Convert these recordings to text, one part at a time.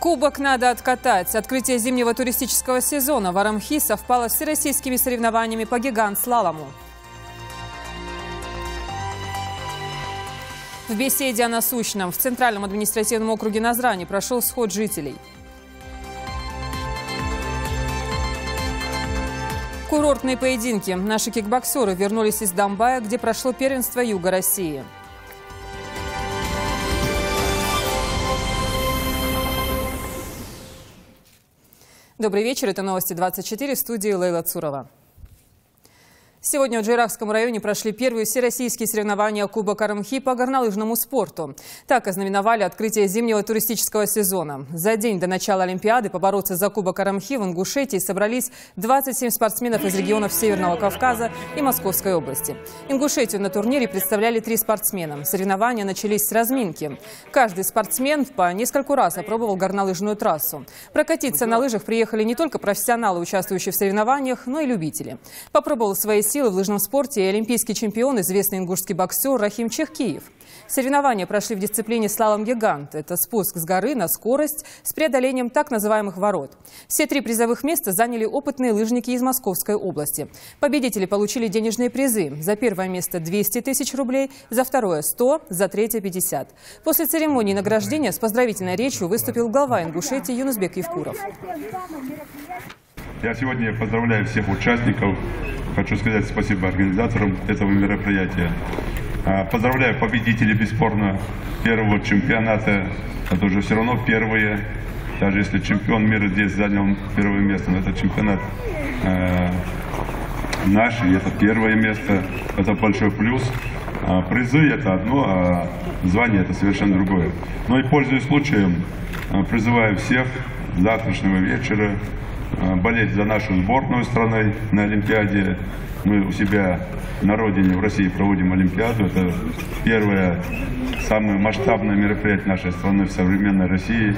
Кубок надо откатать. Открытие зимнего туристического сезона в Арамхи совпало с всероссийскими соревнованиями по гигант-слалому. В беседе о насущном в Центральном административном округе Назрани прошел сход жителей. Курортные поединки. Наши кикбоксеры вернулись из Домбая, где прошло первенство Юга России. Добрый вечер, это новости 24, в студии Лейла Цурова. Сегодня в Джейрахском районе прошли первые всероссийские соревнования Кубок Арамхи по горнолыжному спорту. Так ознаменовали открытие зимнего туристического сезона. За день до начала Олимпиады побороться за Кубок Арамхи в Ингушетии собрались 27 спортсменов из регионов Северного Кавказа и Московской области. Ингушетию на турнире представляли 3 спортсмена. Соревнования начались с разминки. Каждый спортсмен по нескольку раз опробовал горнолыжную трассу. Прокатиться на лыжах приехали не только профессионалы, участвующие в соревнованиях, но и любители. Попробовал свои силы в лыжном спорте и олимпийский чемпион, известный ингушский боксер Рахим Чехкиев. Соревнования прошли в дисциплине слалом-гигант. Это спуск с горы на скорость с преодолением так называемых ворот. Все 3 призовых места заняли опытные лыжники из Московской области. Победители получили денежные призы. За первое место 200 тысяч рублей, за второе 100, за третье 50. После церемонии награждения с поздравительной речью выступил глава Ингушетии Юнусбек Евкуров. Я сегодня поздравляю всех участников. Хочу сказать спасибо организаторам этого мероприятия. Поздравляю победителей, бесспорно, первого чемпионата. Это уже все равно первые. Даже если чемпион мира здесь занял первое место, но это чемпионат наш, и это первое место. Это большой плюс. Призы это одно, а звание это совершенно другое. Но и пользуясь случаем, призываю всех с завтрашнего вечера болеть за нашу сборную страны на Олимпиаде. Мы у себя на родине, в России, проводим Олимпиаду. Это первое, самое масштабное мероприятие нашей страны в современной России.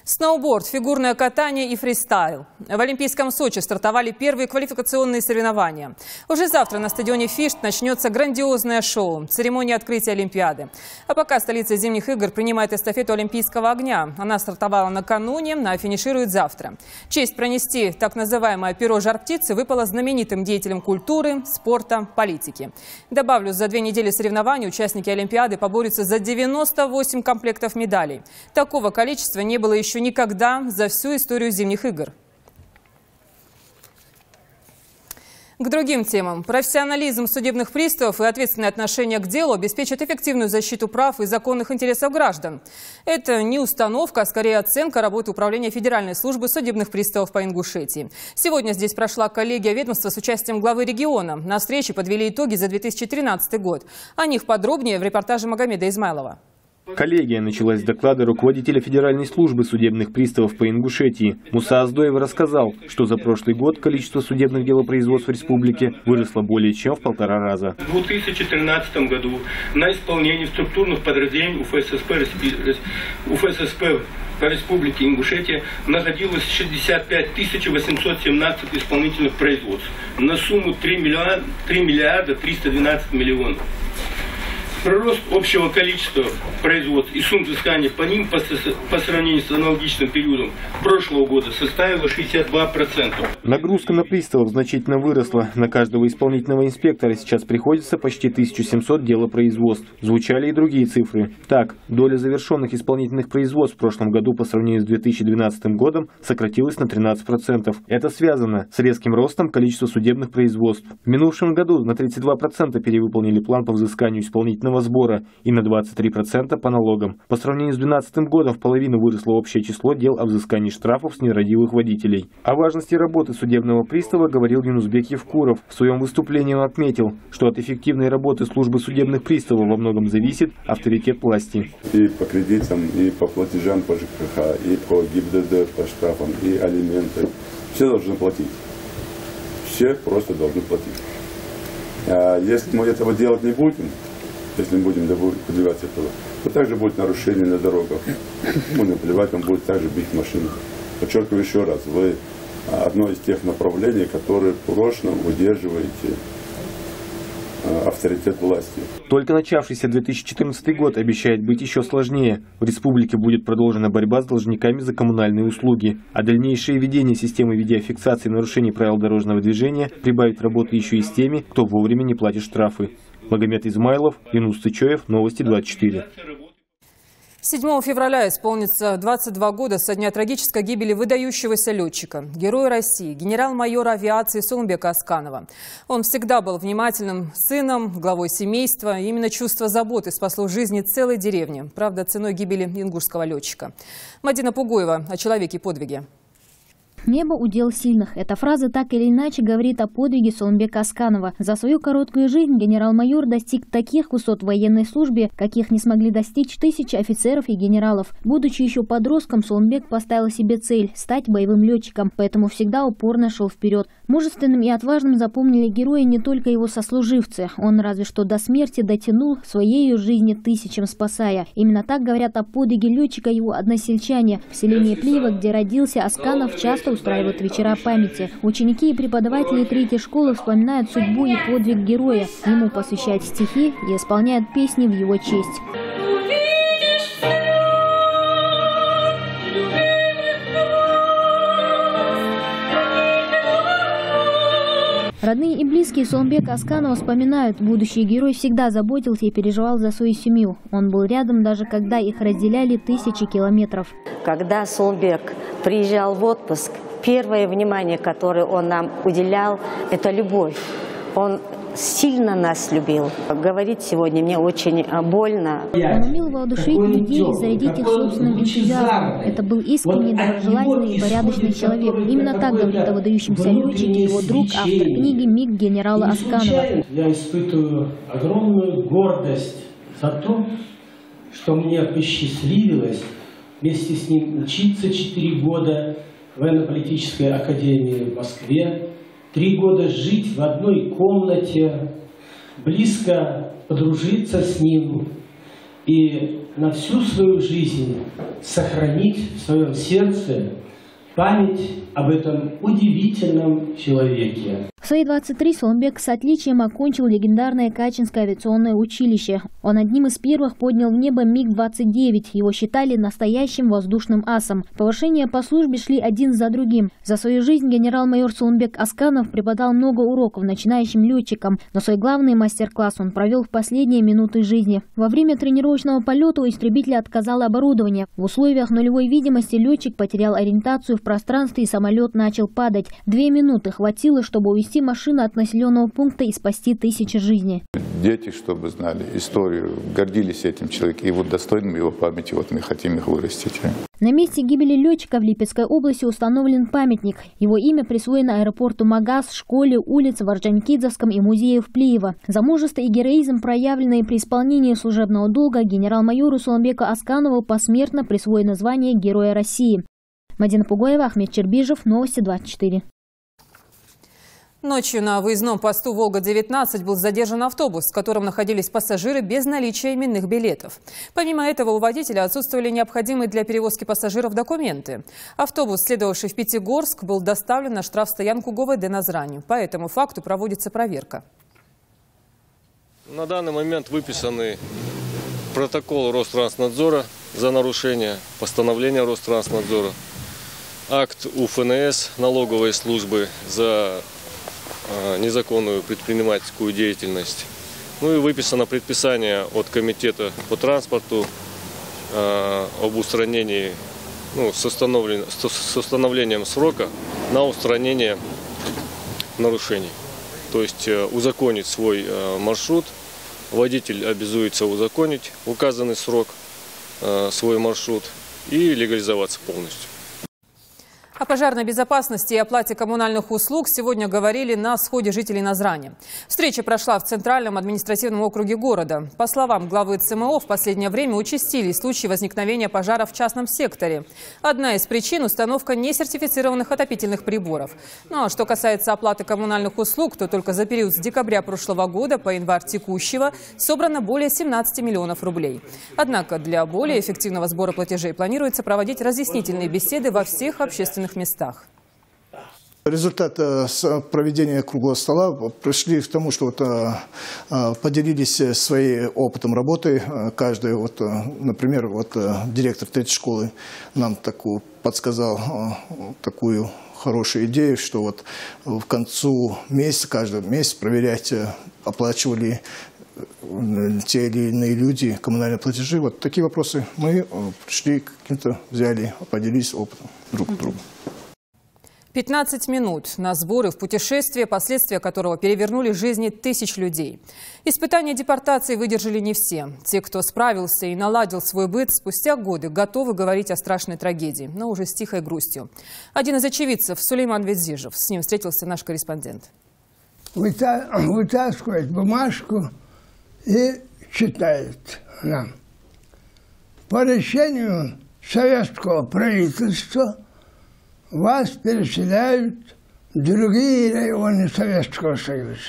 Сноуборд, фигурное катание и фристайл. В Олимпийском Сочи стартовали первые квалификационные соревнования. Уже завтра на стадионе Фишт начнется грандиозное шоу – церемония открытия Олимпиады. А пока столица зимних игр принимает эстафету Олимпийского огня. Она стартовала накануне, а финиширует завтра. Честь пронести так называемое перо жар-птицы выпала знаменитым деятелям культуры, спорта, политики. Добавлю, за 2 недели соревнований участники Олимпиады поборются за 98 комплектов медалей. Такого количества не было еще никогда за всю историю зимних игр. К другим темам. Профессионализм судебных приставов и ответственное отношение к делу обеспечат эффективную защиту прав и законных интересов граждан. Это не установка, а скорее оценка работы Управления Федеральной службы судебных приставов по Ингушетии. Сегодня здесь прошла коллегия ведомства с участием главы региона. На встрече подвели итоги за 2013 год. О них подробнее в репортаже Магомеда Измайлова. Коллегия началась с доклада руководителя Федеральной службы судебных приставов по Ингушетии. Муса Аздоев рассказал, что за прошлый год количество судебных делопроизводств в республике выросло более чем в 1,5 раза. В 2013 году на исполнение структурных подразделений УФССП по республике Ингушетия находилось 65 817 исполнительных производств на сумму 3 миллиарда 312 миллионов. Прирост общего количества производств и сумм взыскания по ним по сравнению с аналогичным периодом прошлого года составила 62%. Нагрузка на приставов значительно выросла. На каждого исполнительного инспектора сейчас приходится почти 1700 делопроизводств. Звучали и другие цифры. Так, доля завершенных исполнительных производств в прошлом году по сравнению с 2012 годом сократилась на 13%. Это связано с резким ростом количества судебных производств. В минувшем году на 32% перевыполнили план по взысканию исполнительного сбора и на 23% по налогам. По сравнению с 2012 годом в половину выросло общее число дел о взыскании штрафов с нерадивых водителей. О важности работы судебного пристава говорил Юнусбек Евкуров. В своем выступлении он отметил, что от эффективной работы службы судебных приставов во многом зависит авторитет власти. И по кредитам, и по платежам по ЖКХ, и по ГИБДД, по штрафам, и алименты. Все должны платить. Все просто должны платить. А если мы этого делать не будем, если мы будем добиваться этого, то также будет нарушение на дорогах. Ну, наплевать, он будет также бить машину. Подчеркиваю еще раз, вы одно из тех направлений, которые прочно удерживаете авторитет власти. Только начавшийся 2014 год обещает быть еще сложнее. В республике будет продолжена борьба с должниками за коммунальные услуги, а дальнейшее введение системы видеофиксации нарушений правил дорожного движения прибавит работы еще и с теми, кто вовремя не платит штрафы. Магомед Измайлов, Юнус Цычоев, Новости 24. 7 февраля исполнится 22 года со дня трагической гибели выдающегося летчика, героя России, генерал-майора авиации Сооронбека Асканова. Он всегда был внимательным сыном, главой семейства. И именно чувство заботы спасло жизни целой деревни. Правда, ценой гибели ингушского летчика. Мадина Пугоева о человеке и подвиге. «Небо – удел сильных». Эта фраза так или иначе говорит о подвиге Сооронбека Асканова. За свою короткую жизнь генерал-майор достиг таких высот в военной службе, каких не смогли достичь тысячи офицеров и генералов. Будучи еще подростком, Сооронбек поставил себе цель – стать боевым летчиком, поэтому всегда упорно шел вперед. Мужественным и отважным запомнили героя не только его сослуживцы. Он разве что до смерти дотянул своей жизни тысячам спасая. Именно так говорят о подвиге летчика его односельчане. В селении Плиево, где родился Асканов, часто устраивают вечера памяти. Ученики и преподаватели третьей школы вспоминают судьбу и подвиг героя. Ему посвящают стихи и исполняют песни в его честь. Родные и близкие Сооронбека Асканова вспоминают, будущий герой всегда заботился и переживал за свою семью. Он был рядом, даже когда их разделяли тысячи километров. Когда Сооронбек приезжал в отпуск, первое внимание, которое он нам уделял, это любовь. Он сильно нас любил. Говорить сегодня мне очень больно. Он умел воодушевить людей и зарядить их собственным энтузиазмом. Это был искренний, доброжелательный и порядочный человек. Именно так говорит о выдающемся летчике его друг, автор книги «Миг генерала Асканова». Я испытываю огромную гордость за то, что мне посчастливилось вместе с ним учиться 4 года в военно-политической академии в Москве, 3 года жить в одной комнате, близко подружиться с ним и на всю свою жизнь сохранить в своем сердце память об этом удивительном человеке. В свои 23 Сооронбек с отличием окончил легендарное Качинское авиационное училище. Он одним из первых поднял в небо МиГ-29. Его считали настоящим воздушным асом. Повышения по службе шли один за другим. За свою жизнь генерал-майор Сооронбек Асканов преподал много уроков начинающим летчикам, но свой главный мастер-класс он провел в последние минуты жизни. Во время тренировочного полета у истребителя отказало оборудование. В условиях нулевой видимости летчик потерял ориентацию в пространстве и самолет начал падать. 2 минуты хватило, чтобы увести машину от населенного пункта и спасти тысячи жизней. Дети, чтобы знали историю, гордились этим человеком. И вот достойным его памяти вот мы хотим их вырастить. На месте гибели летчика в Липецкой области установлен памятник. Его имя присвоено аэропорту Магаз, школе, улице в Орджоникидзевском и музее в Плиево. За мужество и героизм, проявленные при исполнении служебного долга, генерал-майору Сооронбеку Асканову посмертно присвоено звание Героя России. Мадина Пугоева, Ахмед Чербижев, Новости 24. Ночью на выездном посту «Волга-19» был задержан автобус, в котором находились пассажиры без наличия именных билетов. Помимо этого, у водителя отсутствовали необходимые для перевозки пассажиров документы. Автобус, следовавший в Пятигорск, был доставлен на штрафстоянку ГУВД Назрани. По этому факту проводится проверка. На данный момент выписаны протокол Ространснадзора за нарушение, постановление Ространснадзора, акт УФНС налоговой службы за незаконную предпринимательскую деятельность. Ну и выписано предписание от комитета по транспорту об устранении, с установлением срока на устранение нарушений. То есть узаконить свой маршрут. Водитель обязуется узаконить в указанный срок свой маршрут и легализоваться полностью. О пожарной безопасности и оплате коммунальных услуг сегодня говорили на сходе жителей Назрани. Встреча прошла в Центральном административном округе города. По словам главы ЦМО, в последнее время участились случаи возникновения пожаров в частном секторе. Одна из причин – установка несертифицированных отопительных приборов. Ну а что касается оплаты коммунальных услуг, то только за период с декабря прошлого года по январь текущего собрано более 17 миллионов рублей. Однако для более эффективного сбора платежей планируется проводить разъяснительные беседы во всех общественных местах. Результат проведения круглого стола пришли к тому, что поделились своим опытом работы. Каждый, например, директор третьей школы нам подсказал такую хорошую идею, что в концу месяца, каждый месяц проверять, оплачивали те или иные люди коммунальные платежи. Вот такие вопросы мы пришли, взяли, поделились опытом друг с другом. 15 минут на сборы в путешествие, последствия которого перевернули жизни тысяч людей. Испытания депортации выдержали не все. Те, кто справился и наладил свой быт, спустя годы готовы говорить о страшной трагедии, но уже с тихой грустью. Один из очевидцев, Сулейман Ведзижев, с ним встретился наш корреспондент. Вытаскивает бумажку и читает нам. По решению советского правительства вас переселяют в другие районы Советского Союза.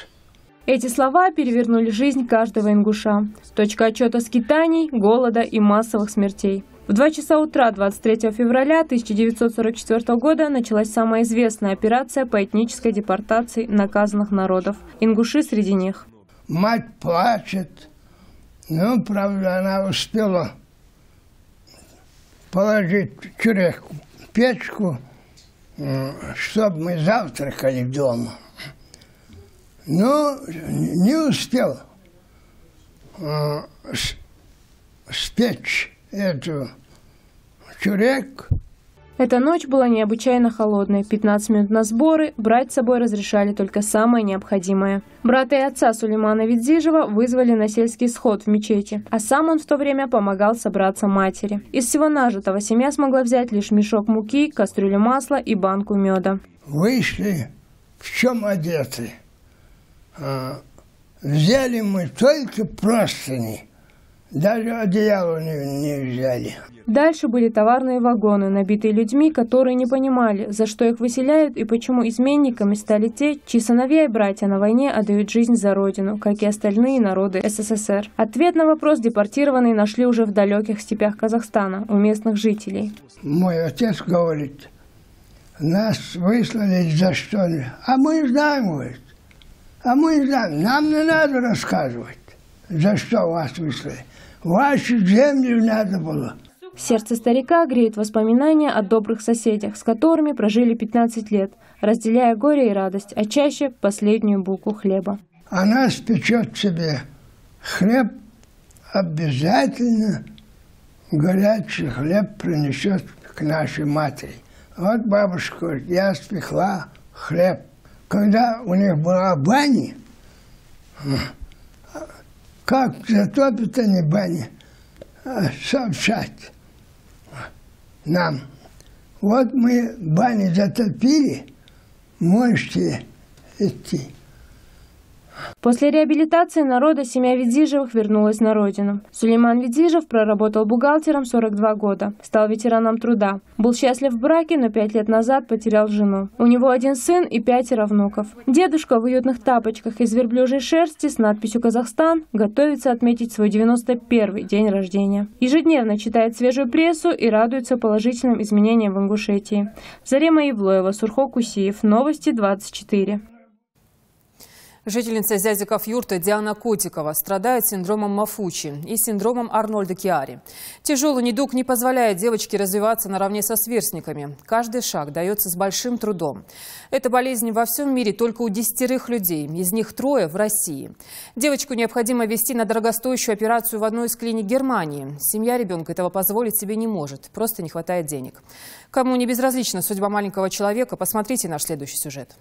Эти слова перевернули жизнь каждого ингуша. Точка отчета скитаний, голода и массовых смертей. В 2 часа утра 23 февраля 1944 года началась самая известная операция по этнической депортации наказанных народов. Ингуши среди них. Мать плачет. Ну, правда, она успела положить чуреху в печку, чтобы мы завтракали дома. Но не успел спечь эту чурек. Эта ночь была необычайно холодной. 15 минут на сборы, брать с собой разрешали только самое необходимое. Брата и отца Сулеймана Ведзижева вызвали на сельский сход в мечети, а сам он в то время помогал собраться матери. Из всего нажитого семья смогла взять лишь мешок муки, кастрюлю масла и банку меда. Вышли, в чем одеты. Взяли мы только простыни, даже одеяло не взяли. Дальше были товарные вагоны, набитые людьми, которые не понимали, за что их выселяют и почему изменниками стали те, чьи сыновья и братья на войне отдают жизнь за родину, как и остальные народы СССР. Ответ на вопрос депортированные нашли уже в далеких степях Казахстана, у местных жителей. Мой отец говорит, нас выслали за что? А мы знаем, говорит. А мы знаем, нам не надо рассказывать, за что вас выслали. Вашу землю надо было. Сердце старика греет воспоминания о добрых соседях, с которыми прожили 15 лет, разделяя горе и радость, а чаще последнюю булку хлеба. Она спечет себе хлеб, обязательно горячий хлеб принесет к нашей матери. Вот бабушка говорит, я спекла хлеб. Когда у них была баня, как затопят они бани, сообщать нам. Вот мы бани затопили, можете идти. После реабилитации народа семья Ведзижевых вернулась на родину. Сулейман Ведзижев проработал бухгалтером 42 года, стал ветераном труда. Был счастлив в браке, но 5 лет назад потерял жену. У него 1 сын и 5 внуков. Дедушка в уютных тапочках из верблюжьей шерсти с надписью «Казахстан» готовится отметить свой 91-й день рождения. Ежедневно читает свежую прессу и радуется положительным изменениям в Ингушетии. Зарема Евлоева, Сурхо Кусиев. Новости 24. Жительница Зязиков-Юрты Диана Котикова страдает синдромом Мафучи и синдромом Арнольда-Киари. Тяжелый недуг не позволяет девочке развиваться наравне со сверстниками. Каждый шаг дается с большим трудом. Эта болезнь во всем мире только у 10 людей, из них 3 в России. Девочку необходимо везти на дорогостоящую операцию в одну из клиник Германии. Семья ребенка этого позволить себе не может, просто не хватает денег. Кому не безразлична судьба маленького человека, посмотрите наш следующий сюжет.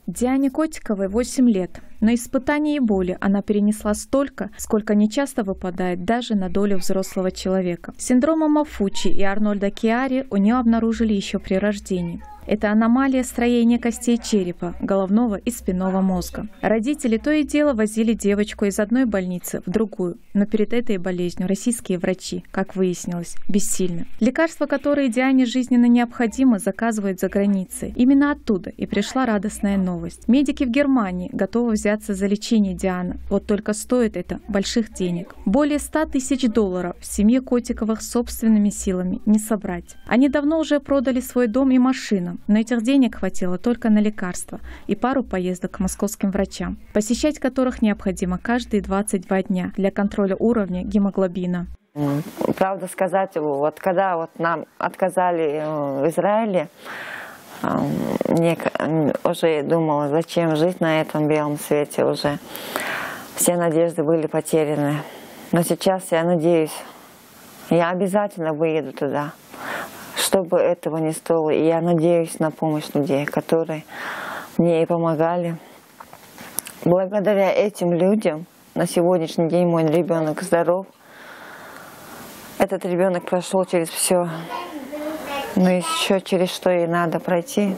Диане Котиковой 8 лет, но испытаний и боли она перенесла столько, сколько нечасто выпадает даже на долю взрослого человека. Синдрома Мафучи и Арнольда-Киари у нее обнаружили еще при рождении. Это аномалия строения костей черепа, головного и спинного мозга. Родители то и дело возили девочку из одной больницы в другую, но перед этой болезнью российские врачи, как выяснилось, бессильны. Лекарства, которые Диане жизненно необходимы, заказывают за границей. Именно оттуда и пришла радостная новость. Медики в Германии готовы взять взяться за лечение Дианы. Вот только стоит это больших денег. Более $100 тысяч в семье Котиковых собственными силами не собрать. Они давно уже продали свой дом и машину, но этих денег хватило только на лекарства и пару поездок к московским врачам, посещать которых необходимо каждые 22 дня для контроля уровня гемоглобина. Правда сказать, вот когда вот нам отказали в Израиле, мне уже думала, зачем жить на этом белом свете уже. Все надежды были потеряны. Но сейчас я надеюсь, я обязательно выеду туда, чтобы этого не стоило. И я надеюсь на помощь людей, которые мне и помогали. Благодаря этим людям на сегодняшний день мой ребенок здоров. Этот ребенок прошел через все, но еще через что и надо пройти.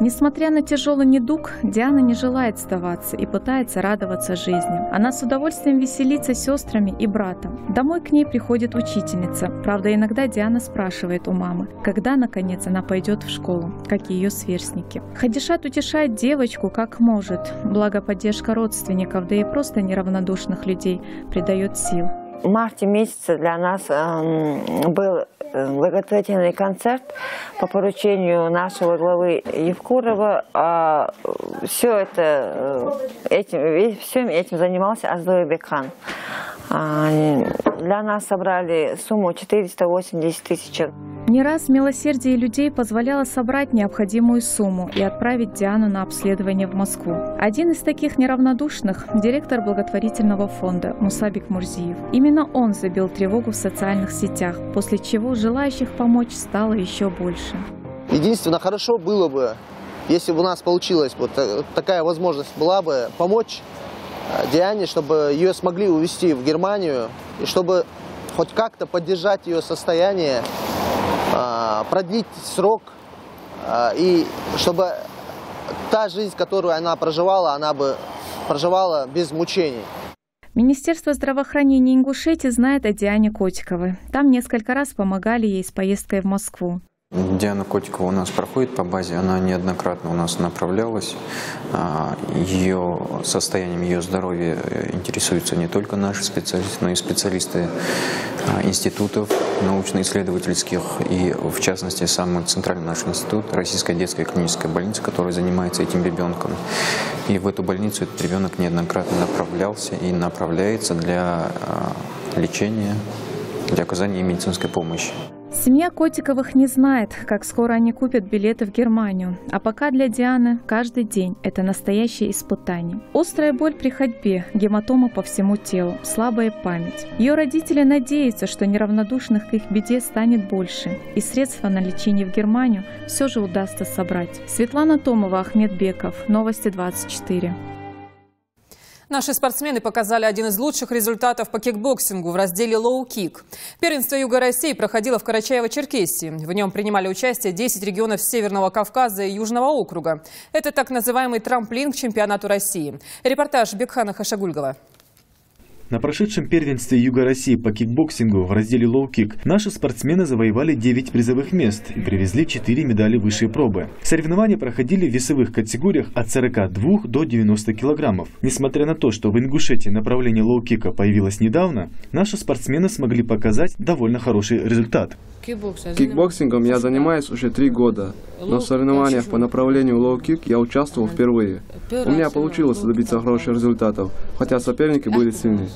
Несмотря на тяжелый недуг, Диана не желает сдаваться и пытается радоваться жизни. Она с удовольствием веселится с сестрами и братом. Домой к ней приходит учительница. Правда, иногда Диана спрашивает у мамы, когда, наконец, она пойдет в школу, как и ее сверстники. Хадишат утешает девочку как может, благо поддержка родственников, да и просто неравнодушных людей придает сил. В марте месяце для нас был благотворительный концерт по поручению нашего главы Евкурова. Всем этим занимался Аздоебекхан. Для нас собрали сумму 480 тысяч. Не раз милосердие людей позволяло собрать необходимую сумму и отправить Диану на обследование в Москву. Один из таких неравнодушных – директор благотворительного фонда Мусабик Мурзиев. Именно он забил тревогу в социальных сетях, после чего желающих помочь стало еще больше. Единственно, хорошо было бы, если бы у нас получилась вот такая возможность была бы помочь Диане, чтобы ее смогли увезти в Германию, и чтобы хоть как-то поддержать ее состояние, продлить срок, и чтобы та жизнь, которую она бы проживала без мучений. Министерство здравоохранения Ингушетии знает о Диане Котиковой. Там несколько раз помогали ей с поездкой в Москву. Диана Котикова у нас проходит по базе, она неоднократно у нас направлялась. Ее состоянием, ее здоровьем интересуются не только наши специалисты, но и специалисты институтов научно-исследовательских, и в частности самый центральный наш институт, Российская детская клиническая больница, которая занимается этим ребенком. И в эту больницу этот ребенок неоднократно направлялся и направляется для лечения, для оказания медицинской помощи. Семья Котиковых не знает, как скоро они купят билеты в Германию. А пока для Дианы каждый день – это настоящее испытание. Острая боль при ходьбе, гематома по всему телу, слабая память. Ее родители надеются, что неравнодушных к их беде станет больше. И средства на лечение в Германию все же удастся собрать. Светлана Томова, Ахмед Беков. Новости 24. Наши спортсмены показали один из лучших результатов по кикбоксингу в разделе лоу-кик. Первенство Юга России проходило в Карачаево-Черкесии. В нем принимали участие 10 регионов Северного Кавказа и Южного округа. Это так называемый трамплин к чемпионату России. Репортаж Бекхана Хашагульгова. На прошедшем первенстве Юга России по кикбоксингу в разделе лоу-кик наши спортсмены завоевали 9 призовых мест и привезли 4 медали высшей пробы. Соревнования проходили в весовых категориях от 42 до 90 килограммов. Несмотря на то, что в Ингушетии направление лоу-кика появилось недавно, наши спортсмены смогли показать довольно хороший результат. Кикбоксингом я занимаюсь уже 3 года, но в соревнованиях по направлению лоу-кик я участвовал впервые. У меня получилось добиться хороших результатов, хотя соперники были сильны.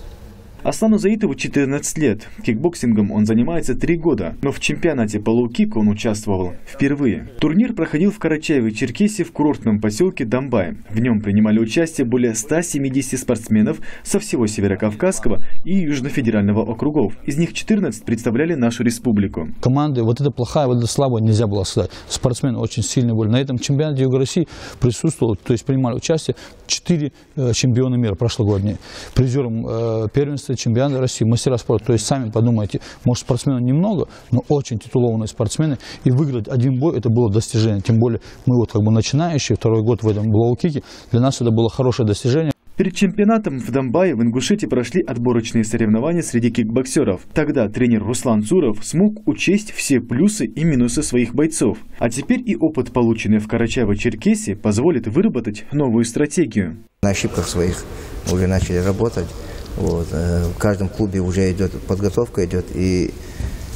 Аслану Заитову 14 лет. Кикбоксингом он занимается 3 года, но в чемпионате по лоу-кику он участвовал впервые. Турнир проходил в Карачаево-Черкесии в курортном поселке Домбай. В нем принимали участие более 170 спортсменов со всего Северокавказского и Южно-федерального округов. Из них 14 представляли нашу республику. Команды вот это плохая, вот это слабая нельзя было сказать. Спортсмены очень сильные были. На этом чемпионате Юга России присутствовало, то есть принимали участие 4 чемпиона мира прошлогодние. Призером первенства чемпионата России, мастера спорта. То есть сами подумайте, может спортсменов немного, но очень титулованные спортсмены. И выиграть один бой, это было достижение. Тем более мы вот как бы начинающие, 2-й год в этом лоу-кике. Для нас это было хорошее достижение. Перед чемпионатом в Домбае в Ингушетии прошли отборочные соревнования среди кикбоксеров. Тогда тренер Руслан Цуров смог учесть все плюсы и минусы своих бойцов. А теперь и опыт, полученный в Карачаево-Черкесии, позволит выработать новую стратегию. На ошибках своих уже начали работать. Вот. В каждом клубе уже идет подготовка, и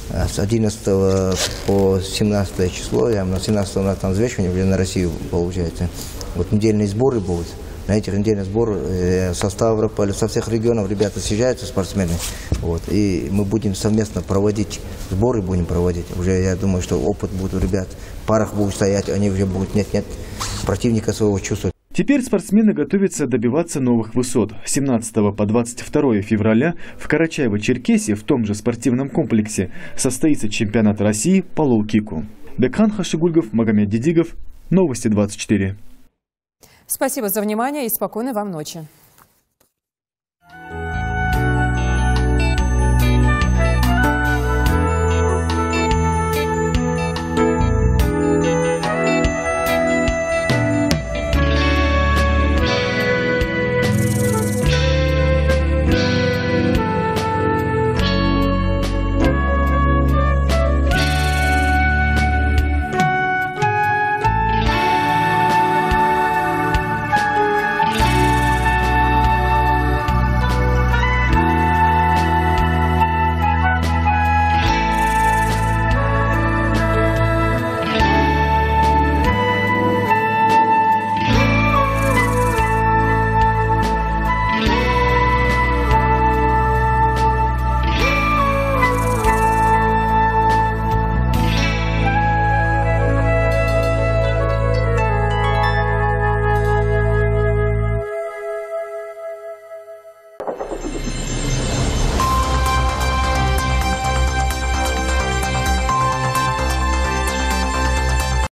с 11 по 17 число, на 17 у нас там взвешивание уже на Россию получается. Вот недельные сборы будут. На этих недельных сборах со Ставрополя, со всех регионов ребята съезжаются, спортсмены. Вот. И мы будем совместно проводить сборы, Уже я думаю, что опыт будет у ребят. В парах будут стоять, они уже будут нет противника своего чувствовать. Теперь спортсмены готовятся добиваться новых высот. С 17 по 22 февраля в Карачаево-Черкесии в том же спортивном комплексе состоится чемпионат России по лоу-кику. Бекхан Хашигульгов, Магомед Дидигов, Новости 24. Спасибо за внимание и спокойной вам ночи.